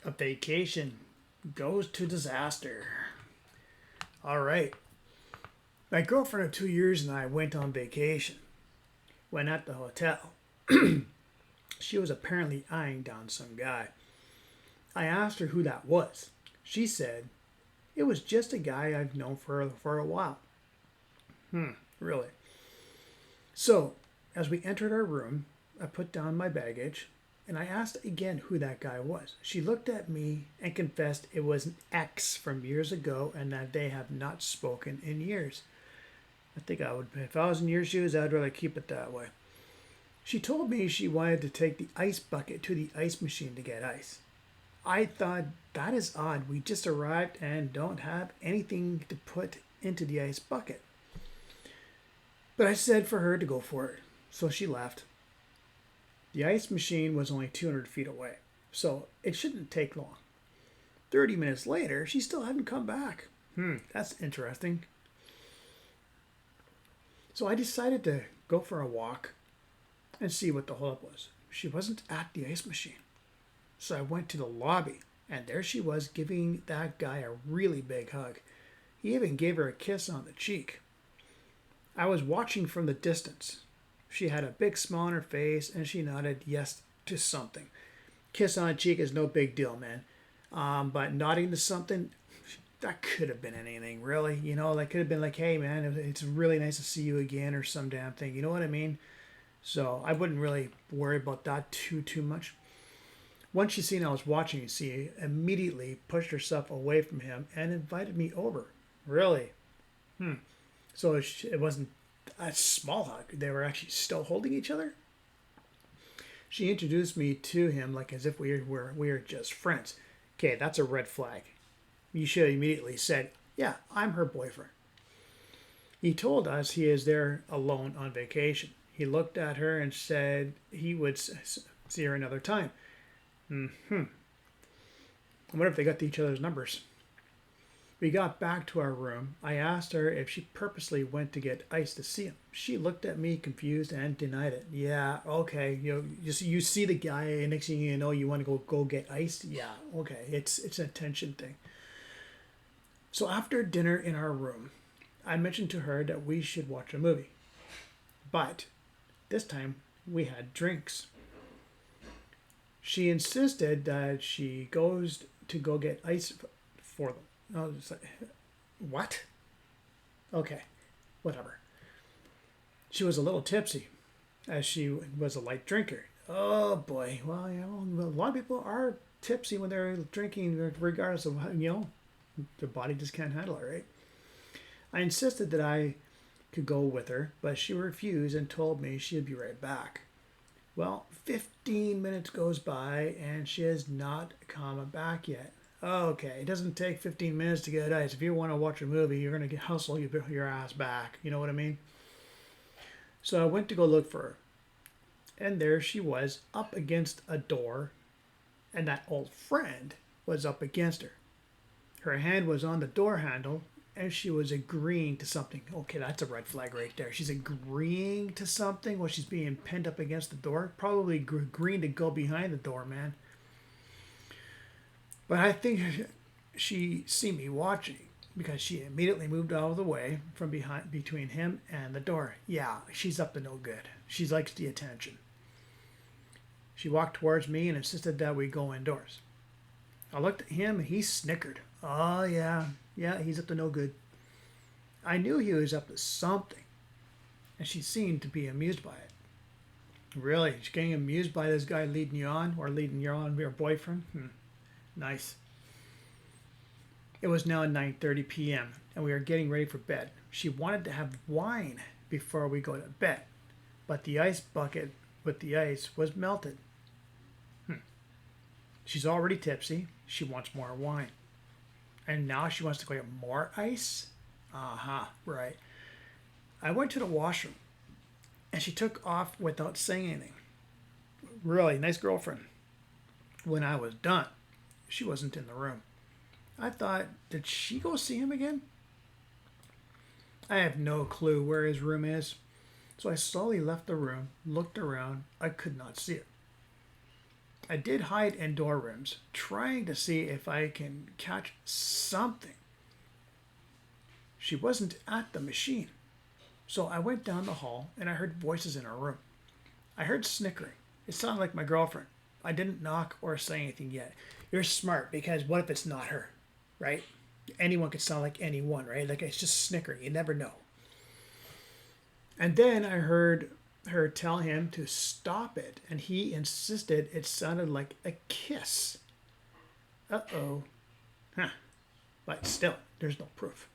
A vacation goes to disaster. All right. My girlfriend of 2 years and I went on vacation. When at the hotel, she was apparently eyeing down some guy. I asked her who that was. She said, it was just a guy I've known for a while. Really? So, as we entered our room, I put down my baggage and I asked again who that guy was. She looked at me and confessed it was an ex from years ago and that they have not spoken in years. I think I would, if I was in your shoes, I'd rather keep it that way. She told me she wanted to take the ice bucket to the ice machine to get ice. I thought that is odd. We just arrived and don't have anything to put into the ice bucket. But I said for her to go for it. So she left. The ice machine was only 200 feet away, so it shouldn't take long. 30 minutes later, she still hadn't come back. That's interesting. So I decided to go for a walk and see what the holdup was. She wasn't at the ice machine. So I went to the lobby, and there she was giving that guy a really big hug. He even gave her a kiss on the cheek. I was watching from the distance. She had a big smile on her face, and she nodded yes to something. Kiss on the cheek is no big deal, man. But nodding to something, that could have been anything, really. You know, that could have been like, hey, man, it's really nice to see you again, or some damn thing. You know what I mean? So I wouldn't really worry about that too much. Once she seen I was watching, she immediately pushed herself away from him and invited me over. Really? So it wasn't a small hug. They were actually still holding each other. She introduced me to him like as if we were just friends. Okay, that's a red flag. You should have immediately said, yeah, I'm her boyfriend. He told us he is there alone on vacation. He looked at her and said he would see her another time. I wonder if they got each other's numbers. We got back to our room. I asked her if she purposely went to get ice to see him. She looked at me confused and denied it. Yeah, okay. You see the guy, and next thing you know, you want to go get ice. Yeah, okay. It's an attention thing. So after dinner in our room, I mentioned to her that we should watch a movie. But this time we had drinks. She insisted that she goes to go get ice for them. I was like, what? Okay, whatever. She was a little tipsy, as she was a light drinker. Oh boy, well, a lot of people are tipsy when they're drinking, regardless of, their body just can't handle it, right? I insisted that I could go with her, but she refused and told me she'd be right back. Well, 15 minutes goes by and she has not come back yet. Okay, it doesn't take 15 minutes to get ice. If you want to watch a movie, you're going to hustle your ass back. You know what I mean? So I went to go look for her. And there she was up against a door, and that old friend was up against her. Her hand was on the door handle, and she was agreeing to something. Okay, that's a red flag right there. She's agreeing to something while she's being pinned up against the door. Probably agreeing to go behind the door, man. But I think she seen me watching because she immediately moved out of the way from between him and the door. Yeah, she's up to no good. She likes the attention. She walked towards me and insisted that we go indoors. I looked at him and he snickered. Oh, yeah, he's up to no good. I knew he was up to something, and she seemed to be amused by it. Really? She's getting amused by this guy leading you on, or leading you on your boyfriend? Nice. It was now 9:30 p.m., and we were getting ready for bed. She wanted to have wine before we go to bed, but the ice bucket with the ice was melted. She's already tipsy. She wants more wine. And now she wants to go get more ice? Right. I went to the washroom, and she took off without saying anything. Really nice girlfriend. When I was done, she wasn't in the room. I thought, did she go see him again? I have no clue where his room is. So I slowly left the room, looked around. I could not see it. I did hide in door rooms, trying to see if I can catch something. She wasn't at the machine. So I went down the hall and I heard voices in her room. I heard snickering. It sounded like my girlfriend. I didn't knock or say anything yet. You're smart because what if it's not her, right? Anyone could sound like anyone, right? Like it's just snickering. You never know. And then I heard her tell him to stop it, and he insisted it sounded like a kiss. Uh-oh. Huh. But still, there's no proof.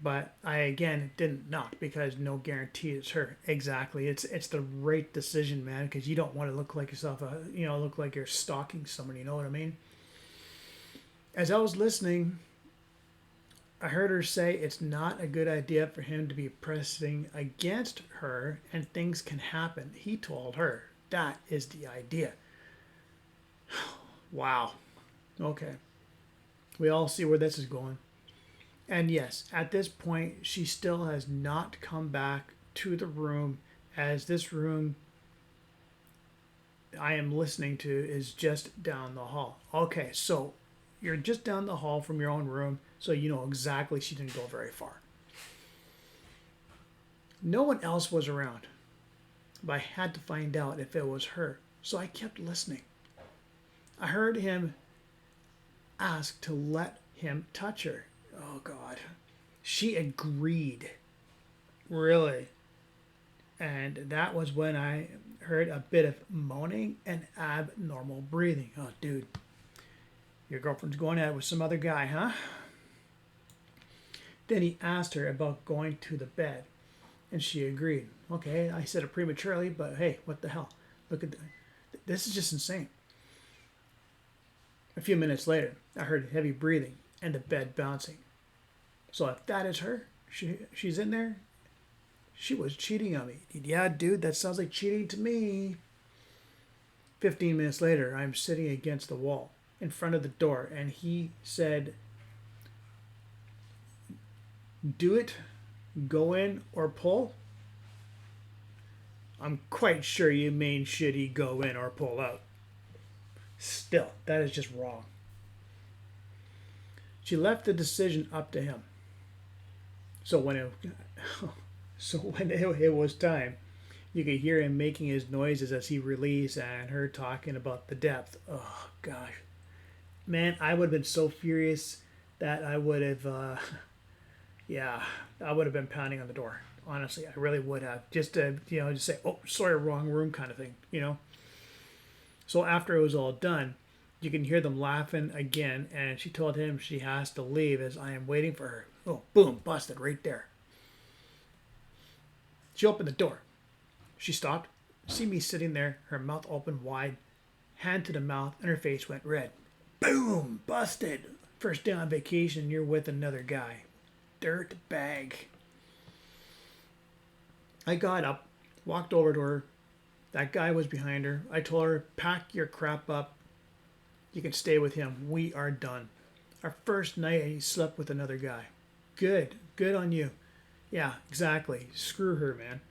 But I again didn't knock because no guarantee it's her. Exactly. It's the right decision, man, because you don't want to look like yourself, look like you're stalking someone, you know what I mean? As I was listening, I heard her say it's not a good idea for him to be pressing against her and things can happen. He told her that is the idea. Wow. Okay. We all see where this is going. And yes, at this point, she still has not come back to the room, as this room I am listening to is just down the hall. Okay, so you're just down the hall from your own room, so you know exactly she didn't go very far. No one else was around, but I had to find out if it was her, so I kept listening. I heard him ask to let him touch her. Oh, God. She agreed. Really? And that was when I heard a bit of moaning and abnormal breathing. Oh, dude. Your girlfriend's going out with some other guy, huh? Then he asked her about going to the bed, and she agreed. Okay, I said it prematurely, but hey, what the hell? Look at this is just insane. A few minutes later, I heard heavy breathing and the bed bouncing. So if that is her, she's in there, she was cheating on me. Yeah, dude, that sounds like cheating to me. 15 minutes later, I'm sitting against the wall in front of the door, and he said, do it, go in, or pull? I'm quite sure you mean should he go in or pull out. Still, that is just wrong. She left the decision up to him. So when it was time, you could hear him making his noises as he released and her talking about the depth. Oh, gosh. Man, I would have been so furious that I would have, I would have been pounding on the door. Honestly, I really would have. Just to, just say, oh, sorry, wrong room kind of thing, So after it was all done, you can hear them laughing again, and she told him she has to leave as I am waiting for her. Oh, boom, busted right there. She opened the door. She stopped, see me sitting there, her mouth open wide, hand to the mouth, and her face went red. Boom, busted. First day on vacation, you're with another guy. Dirt bag. I got up, walked over to her. That guy was behind her. I told her, pack your crap up. You can stay with him. We are done. Our first night, he slept with another guy. Good. Good on you. Yeah, exactly. Screw her, man.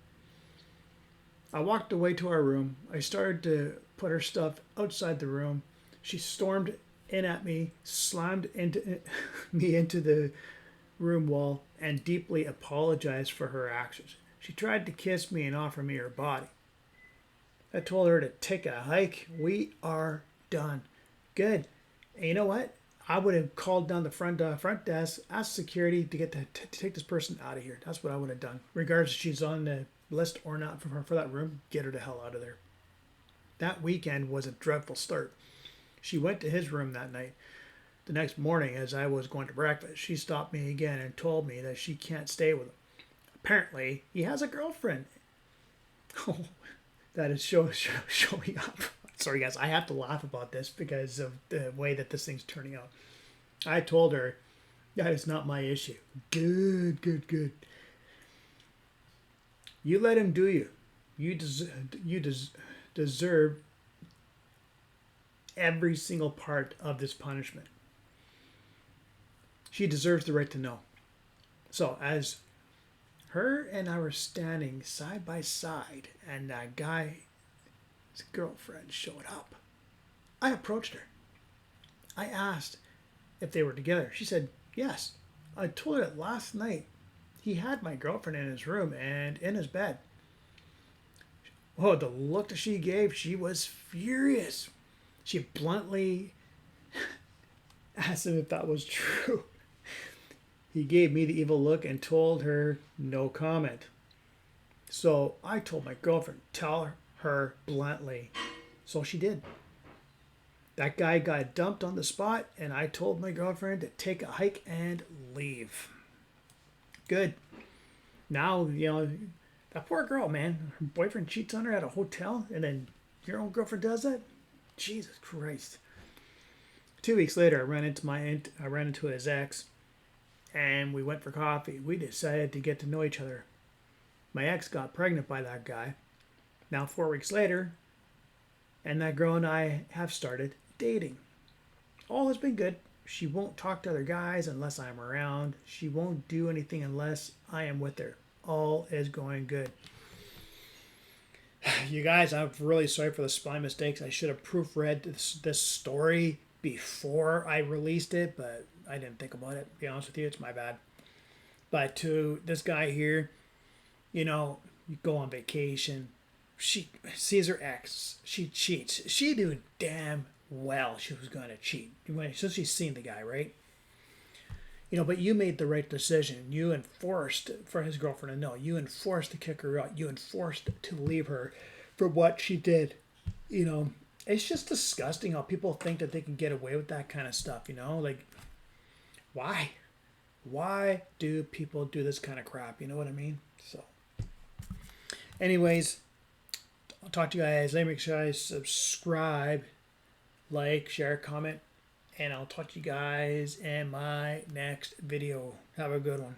I walked away to our room. I started to put her stuff outside the room. She stormed in at me, slammed into me into the room wall, and deeply apologized for her actions. She tried to kiss me and offer me her body. I told her to take a hike. We are done. Good. And you know what? I would have called down the front desk, asked security to get to take this person out of here. That's what I would have done. Regardless if she's on the list or not for that room, get her the hell out of there. That weekend was a dreadful start. She went to his room that night. The next morning, as I was going to breakfast, she stopped me again and told me that she can't stay with him. Apparently, he has a girlfriend. Oh, that is showing up. Sorry, guys, I have to laugh about this because of the way that this thing's turning out. I told her, that is not my issue. Good. You let him do you. You deserve every single part of this punishment. She deserves the right to know. So as her and I were standing side by side, and that guy His girlfriend showed up. I approached her. I asked if they were together. She said, yes. I told her that last night he had my girlfriend in his room and in his bed. Oh, the look that she gave, she was furious. She bluntly asked him if that was true. He gave me the evil look and told her no comment. So I told my girlfriend, tell her bluntly. So she did. That guy got dumped on the spot, and I told my girlfriend to take a hike and leave. Good. Now, that poor girl, man. Her boyfriend cheats on her at a hotel, and then your own girlfriend does that? Jesus Christ. 2 weeks later, I ran into his ex, and we went for coffee. We decided to get to know each other. My ex got pregnant by that guy. Now 4 weeks later, and that girl and I have started dating. All has been good. She won't talk to other guys unless I'm around. She won't do anything unless I am with her. All is going good. You guys, I'm really sorry for the spelling mistakes. I should have proofread this story before I released it, but I didn't think about it. To be honest with you, it's my bad. But to this guy here, you go on vacation. She sees her ex. She cheats. She knew damn well she was going to cheat. So she's seen the guy, right? But you made the right decision. You enforced for his girlfriend to know. You enforced to kick her out. You enforced to leave her for what she did. It's just disgusting how people think that they can get away with that kind of stuff, Like, why? Why do people do this kind of crap? You know what I mean? So, anyways, I'll talk to you guys. Make sure you subscribe, like, share, comment, and I'll talk to you guys in my next video. Have a good one.